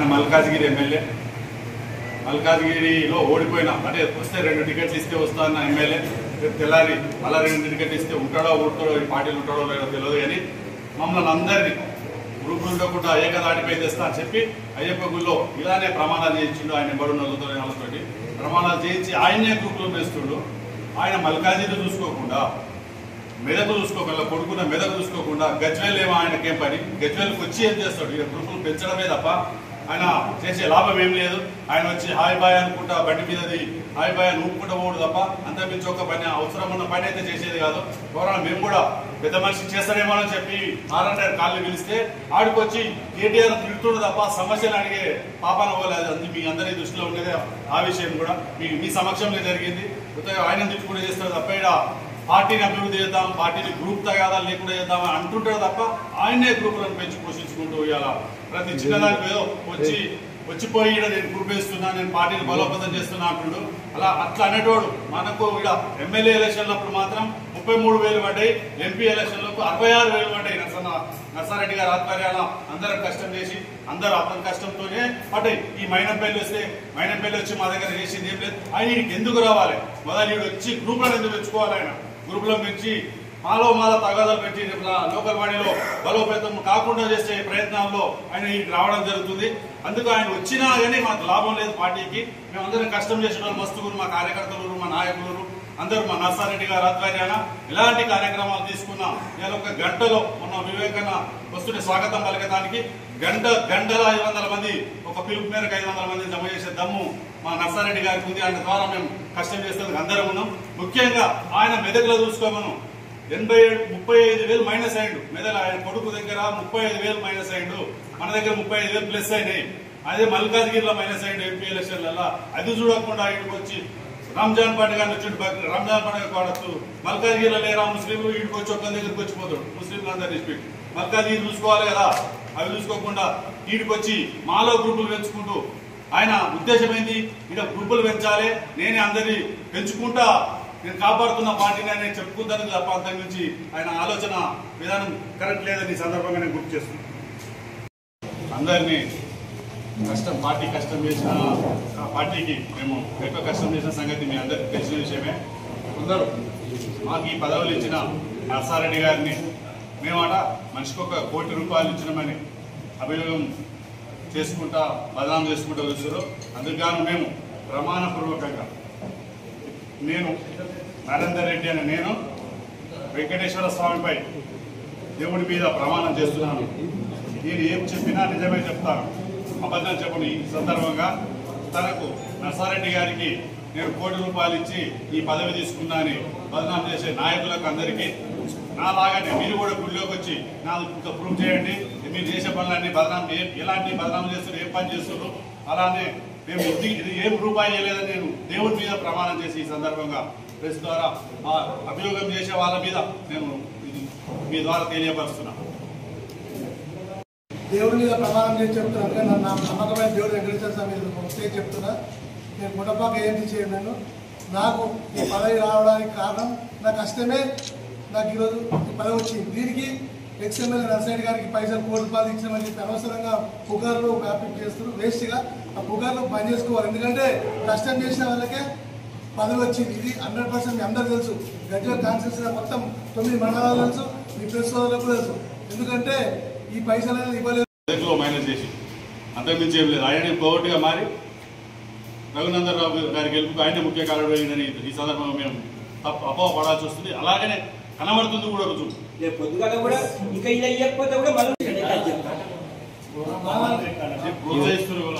ఆయన మల్కాజ్గిరి ఎమ్మెల్యే, మల్కాజ్గిరిలో ఓడిపోయినా అంటే వస్తే 2 టికెట్లు ఇస్తే వస్తానన్న ఎమ్మెల్యే తెల్లారి అలా 2 టికెట్లు ఇస్తే ఉంటాడో ఈ పార్టీలు ఉంటాడో లేదో తెలియదు. కానీ మమ్మల్ని అందరినీ గ్రూపులు ఉండకుండా ఏకదాటిపై తెస్తా అని చెప్పి అయ్యప్ప గుళ్ళో ఇలానే ప్రమాణాలు చేయించిండు. ఆయన బడున్నలతో వాళ్ళతోటి ప్రమాణాలు చేయించి ఆయనే గ్రూపులు వేస్తుండు. ఆయన మల్కాజ్గిరి చూసుకోకుండా, మెదకు చూసుకోకుండా, కొడుకున్న మెదకు చూసుకోకుండా గజ్వేల్ ఏమో ఆయనకేం పని, గజ్వేల్కి వచ్చి ఏం చేస్తాడు? ఇక గ్రూపులు పెంచడమే తప్ప ఆయన చేసే లాభం ఏం లేదు. ఆయన వచ్చి హాయ్ బాయ్ అనుకుంటా బండి మీదది హాయ్ బాయ్ అని ఊపుకుంటూ పోడు తప్ప అంతకుమించి ఒక పని అవసరం ఉన్న పని అయితే చేసేది కాదు. ఎవరైనా మేము కూడా పెద్ద మనిషి చేస్తాడేమో అని చెప్పి ఆర్ఎన్ఆర్ కాళ్ళు పిలిస్తే ఆడికొచ్చి కేటీఆర్ తిడుతుండు తప్ప సమస్యలు అడిగే పాపాన పోలేదు. అది మీ అందరి దృష్టిలో ఉండేది. ఆ విషయం కూడా మీ సమక్షంలో జరిగింది. ఆయన తిట్టుకుంటూ చేస్తాడు తప్ప ఇక్కడ పార్టీని అభివృద్ధి చేద్దాం, పార్టీని గ్రూప్ తగాదాలు లేకుండా చేద్దామని అంటుంటాడు తప్ప ఆయనే గ్రూపులను పెంచి పోషించుకుంటూ ఇవాళ ప్రతి చిన్నదానికి ఏదో వచ్చిపోయి ఇక్కడ నేను గ్రూప్ వేస్తున్నా, నేను పార్టీని బలోపేతం చేస్తున్నా అంటుండు. అట్లా అనేటోడు మనకు ఇక్కడ ఎమ్మెల్యే ఎలక్షన్లప్పుడు మాత్రం 33,000 పడ్డాయి, ఎంపీ ఎలక్షన్లకు 66,000 పడ్డాయి. నర్సారెడ్డి గారు ఆధ్వర్యాన అందరం కష్టం చేసి అందరూ అతని కష్టంతోనే పడ్డాయి. ఈ మైనంపల్లి వచ్చి మా దగ్గర చేసింది ఏం లేదు. ఆయన ఎందుకు రావాలి? మొదలు వచ్చి గ్రూపులను ఎందుకు తెచ్చుకోవాలి? ఆయన గ్రూపులో పెంచి మాలో తగాదాలు పెట్టి లోకల్ బాడీలో బలోపేతం కాకుండా చేసే ప్రయత్నాల్లో ఆయన రావడం జరుగుతుంది. అందుకు ఆయన వచ్చినా కానీ మాకు లాభం లేదు. పార్టీకి మేమందరం కష్టం చేసిన వాళ్ళు మస్తుగురు, మా కార్యకర్తలు, మా నాయకులు అందరూ మా నర్సారెడ్డి గారు ఆధ్వర్యాన ఎలాంటి కార్యక్రమాలు తీసుకున్నాం. నేను ఒక గంటలో ఉన్న వివేకన్న వస్తుంటే స్వాగతం పలకడానికి గంటల 500 మంది, ఒక పిలుపు మేరకు 500 మంది జమ చేసే దమ్ము మా నర్సారెడ్డి గారికి ఉంది. ఆయన ద్వారా మేము కష్టం చేసేందుకు అందరం ఉన్నాం. ముఖ్యంగా ఆయన మెదకులో చూసుకోమను 35,000 మైనస్ అయ్యిండు. మెదక్ ఆయన కొడుకు దగ్గర 35,000 మైనస్ అయ్యిండు. మన దగ్గర 35,000 ప్లస్ అయినాయి. అదే మల్కాజ్గిరిలో మైనస్ అయ్యిండు ఎంపీ ఎలక్షన్లలో. అది చూడకుండా ఇక్కడికి వచ్చి రంజాన్ పండుగ వచ్చిండు. రంజాన్ పండుగ కావచ్చు, మల్కాజ్గిరిలో లేరా ముస్లింలు ఇక్కడికి వచ్చి ఒక్క దగ్గరికి వచ్చిపోతాడు. ముస్లింలు అందరినీ స్పీడ్ మల్కాజ్గిరి చూసుకోవాలి కదా, అవి చూసుకోకుండా వీడికి వచ్చి మాలో గ్రూపులు పెంచుకుంటూ ఆయన ఉద్దేశం ఏంది? ఇక్కడ గ్రూపులు పెంచాలి, నేనే అందరినీ పెంచుకుంటా నేను కాపాడుతున్న పార్టీని అని చెప్పుకుంటాను తప్ప అంతకు నుంచి ఆయన ఆలోచన విధానం కరెక్ట్ లేదని సందర్భంగా నేను గుర్తు చేస్తున్నాను. అందరినీ పార్టీ కష్టం చేసిన పార్టీకి మేము ఎక్కువ కష్టం చేసిన సంగతి మీ అందరికీ తెలిసిన విషయమే. అందరూ మాకు ఈ పదవులు ఇచ్చిన నర్సారెడ్డి గారిని మేమాట మనిషికి ₹1 కోటి ఇచ్చినామని అభియోగం చేసుకుంటా బదనాం చేసుకుంటూ వచ్చారు. అందుకు మేము ప్రమాణపూర్వకంగా నేను నరేందర్ రెడ్డి అని నేను వెంకటేశ్వర స్వామిపై దేవుడి మీద ప్రమాణం చేస్తున్నాను. నేను ఏం చెప్పినా నిజమే చెప్తాను, అబద్ధం చెప్పను. ఈ సందర్భంగా తనకు నర్సారెడ్డి గారికి నేను ₹1 కోటి ఇచ్చి ఈ పదవి తీసుకున్నా అని బదనాం చేసే నాయకులకు అందరికీ నాలాగానే మీరు కూడా గుడిలోకి వచ్చి నాకు ఇంకా ప్రూవ్ చేయండి. మీరు చేసే పనులన్నీ బదనాం ఎలాంటి బదనాం చేస్తున్నారు, ఏం పని చేస్తున్నారు, అలానే మేము ఇది ఏం రూపాయి చేయలేదని నేను దేవుడి మీద ప్రమాణం చేసి ఈ సందర్భంగా ప్రెస్ ద్వారా అభియోగం చేసే వాళ్ళ మీద నేను మీ ద్వారా తెలియపరుస్తున్నా. దేవుడి మీద ప్రమాణం చేసి చెప్తున్నాను. నా నమ్మకమైన దేవుడు వెంకటేశ్వర స్వామి ఒకటే చెప్తున్నా, నేను మునపాక ఏంటి చేయను. నాకు ఈ పదవి రావడానికి కారణం నా కష్టమే. నాకు ఈరోజు ఈ పదవి వచ్చింది. దీనికి ఎక్స్ఎమ్మెల్యే నర్సారెడ్డి గారికి పైసలు ₹1 కోటి ఇచ్చామని చెప్పి అనవసరంగా పుకార్లు వ్యాపింగ్ చేస్తున్నారు. వేస్ట్గా ఆ పుకార్లు బంద్ చేసుకోవాలి. ఎందుకంటే కష్టం చేసిన వాళ్ళకే పదవి వచ్చింది. ఇది 100% మీ అందరూ తెలుసు. గజ్వేల్ కాన్స్టిట్యూన్సీలో మొత్తం 9 మండలాలు తెలుసు, మీ ప్రెస్ సోదరులకు తెలుసు. ఎందుకంటే ఈ పైసలు అనేది ఇవ్వలేదు. మైనస్ చేసి అంతకుమించి ఏం లేదు. ఆయన కోర్టుగా మారి రఘునందన్ రావు గారి గెలుపుకు ఆయన ముఖ్య కారణం అయిందని ఈ సందర్భంగా మేము అపోహ పడాల్సి వస్తుంది. అలాగనే కనబడుతుంది కూడా రుజువు. పొద్దుగాల కూడా ఇంకా ఇలా ఇవ్వకపోతే కూడా ప్రోత్సహిస్తున్నారు.